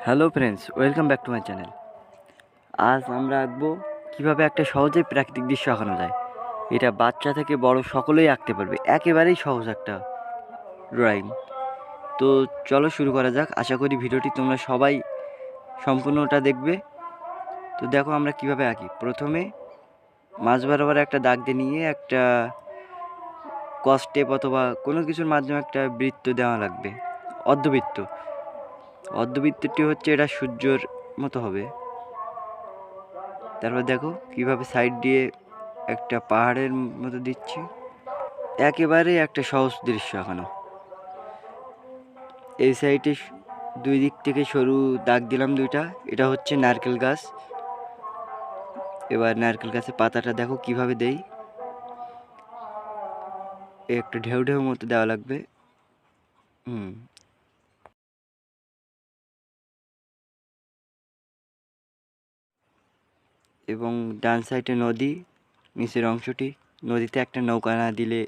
Hello friends, welcome back to my channel. আজ আমরা আঁকবো কীভাবে একটা সহজে প্রাকৃতিক দৃশ্য আঁকানো যায়। এটা বাচ্চা থেকে বড় সকলেই আঁকতে পারবে, একেবারেই সহজ একটা ড্রয়িং। তো চলো শুরু করা যাক। আশা করি ভিডিওটি তোমরা সবাই সম্পূর্ণটা দেখবে। তো দেখো আমরা কিভাবে আঁকি। প্রথমে মাঝ বরাবর একটা দাগ দিয়ে নিয়ে একটা কস্টেপ অথবা কোনো কিছুর মাধ্যমে একটা বৃত্ত দেওয়া লাগবে, অর্ধবৃত্ত। অর্ধবৃত্তটি হচ্ছে এটা সূর্যর মতো হবে। তারপর দেখো কিভাবে সাইড দিয়ে একটা পাহাড়ের মতো দিচ্ছি, একেবারে একটা সহজ দৃশ্য এখনো। এই সাইডে দুই দিক থেকে সরু দাগ দিলাম দুইটা, এটা হচ্ছে নারকেল গাছ। এবার নারকেল গাছের পাতাটা দেখো কিভাবে দেই, একটা ঢেউ ঢেউ মতো দেওয়া লাগবে। এবং ডান সাইডে নদী, নিচের অংশটি। নদীতে একটা নৌকা না দিলে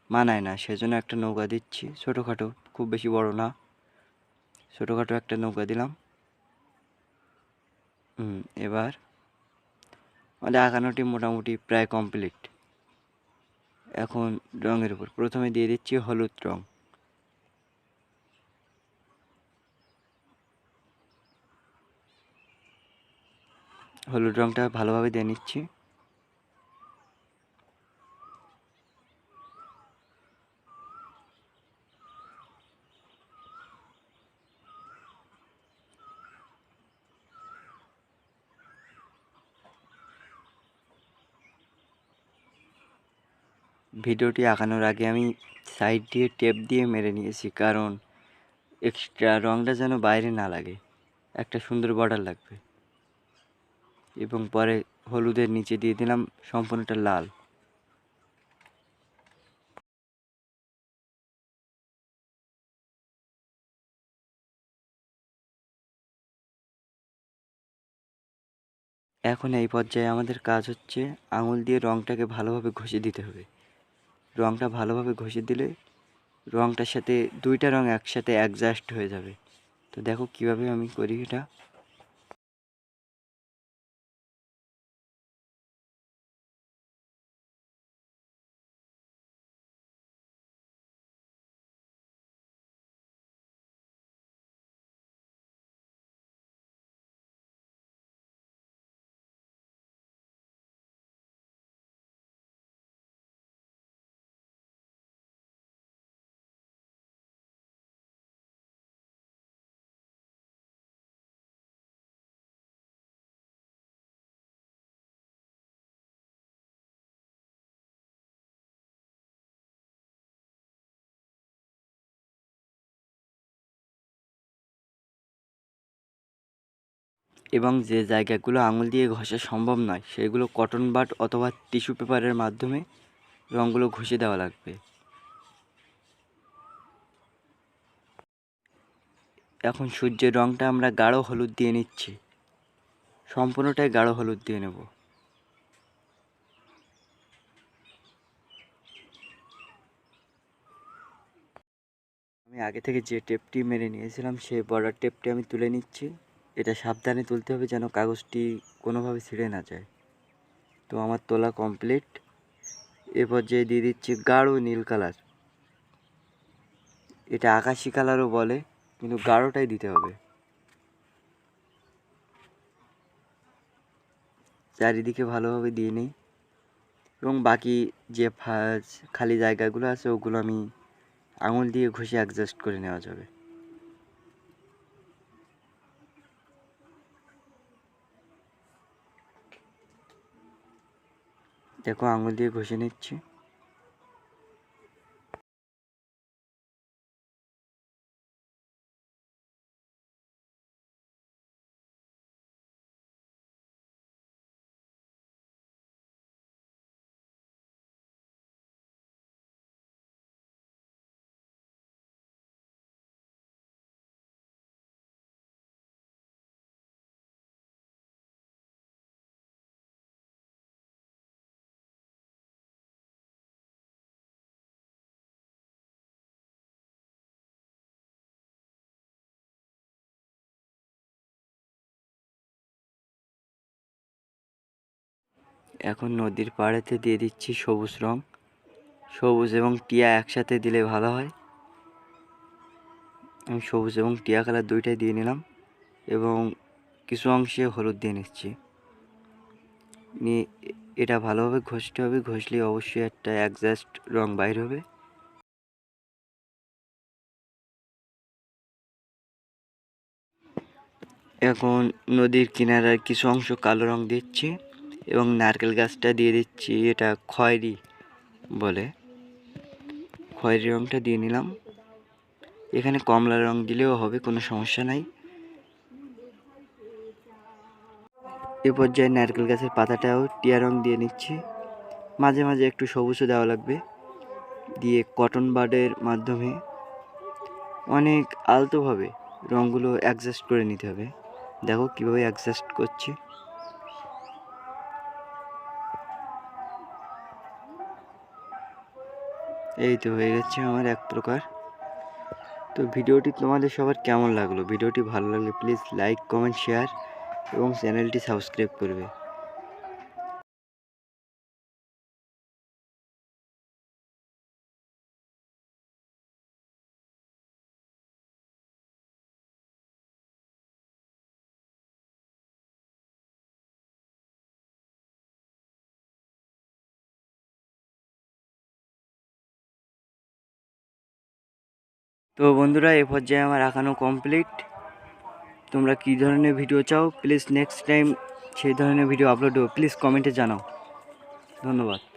মানায় না, সেজন্য একটা নৌকা দিচ্ছি, ছোটোখাটো, খুব বেশি বড় না, ছোটোখাটো একটা নৌকা দিলাম। এবার আমাদের আঁকানোটি মোটামুটি প্রায় কমপ্লিট। এখন রঙের উপর প্রথমে দিয়ে দিচ্ছি হলুদ রং। হলুদ রংটা ভালোভাবে দিয়ে নিচ্ছি। ভিডিওটি আঁকানোর আগে আমি সাইড দিয়ে টেপ দিয়ে মেরে নিয়েছি, কারণ এক্সট্রা রংটা যেন বাইরে না লাগে, একটা সুন্দর বর্ডার লাগবে। এবং পরে হলুদের নিচে দিয়ে দিলাম সম্পূর্ণটা লাল। এখন এই পর্যায়ে আমাদের কাজ হচ্ছে আঙুল দিয়ে রংটাকে ভালোভাবে ঘষে দিতে হবে। রংটা ভালোভাবে ঘষে দিলে রংটার সাথে দুইটা রং একসাথে অ্যাডজাস্ট হয়ে যাবে। তো দেখো কিভাবে আমি করি এটা। এবং যে জায়গাগুলো আঙুল দিয়ে ঘষা সম্ভব নয় সেগুলো কটন বাড অথবা টিস্যু পেপারের মাধ্যমে রঙগুলো ঘষে দেওয়া লাগবে। এখন সূর্যের রঙটা আমরা গাঢ় হলুদ দিয়ে নিচ্ছি, সম্পূর্ণটাই গাঢ় হলুদ দিয়ে নেব। আমি আগে থেকে যে টেপটি মেরে নিয়েছিলাম সেই বর্ডার টেপটি আমি তুলে নিচ্ছি। এটা সাবধানে তুলতে হবে যেন কাগজটি কোনোভাবে ছিঁড়ে না যায়। তো আমার তোলা কমপ্লিট। এ পর্যায়ে দিয়ে দিচ্ছি গাঢ় নীল কালার। এটা আকাশি কালারও বলে, কিন্তু গাঢ়টাই দিতে হবে। চারিদিকে ভালোভাবে দিয়ে নিই এবং বাকি যে খালি জায়গাগুলো আছে ওগুলো আমি আঙুল দিয়ে ঘষে অ্যাডজাস্ট করে নেওয়া যাবে। দেখো আঙুল দিয়ে ঘষে নিচ্ছি। এখন নদীর পাড়েতে দিয়ে দিচ্ছি সবুজ রং। সবুজ এবং টিয়া একসাথে দিলে ভালো হয়। আমি সবুজ এবং টিয়া কালার দুইটাই দিয়ে নিলাম এবং কিছু অংশে হলুদ দিয়ে নিচ্ছি। নিয়ে এটা ভালোভাবে ঘষতে হবে, ঘষলে অবশ্যই একটা অ্যাডজাস্ট রং বাইর হবে। এখন নদীর কিনারার কিছু অংশ কালো রং দিচ্ছি এবং নারকেল গাছটা দিয়ে দিচ্ছি, এটা খয়েরি বলে, খয়েরি রংটা দিয়ে নিলাম। এখানে কমলা রং দিলেও হবে, কোনো সমস্যা নাই। এ পর্যায়ে নারকেল গাছের পাতাটাও টিয়া রং দিয়ে নিচ্ছি। মাঝে মাঝে একটু সবুজও দেওয়া লাগবে। দিয়ে কটন বাডের মাধ্যমে অনেক আলতোভাবে রঙগুলো অ্যাডজাস্ট করে নিতে হবে। দেখো কীভাবে অ্যাডজাস্ট করছি। এই তো হয়ে গেছে আমার এক প্রকার। তো ভিডিওটি তোমাদের সবার কেমন লাগলো? ভিডিওটি ভালো লাগলে প্লিজ লাইক, কমেন্ট, শেয়ার এবং চ্যানেলটি সাবস্ক্রাইব করবে। তো বন্ধুরা, এ পর্যায়ে আমার আঁকানো কমপ্লিট। তোমরা কী ধরনের ভিডিও চাও প্লিজ নেক্সট টাইম সেই ধরনের ভিডিও আপলোড হবে, প্লিজ কমেন্টে জানাও। ধন্যবাদ।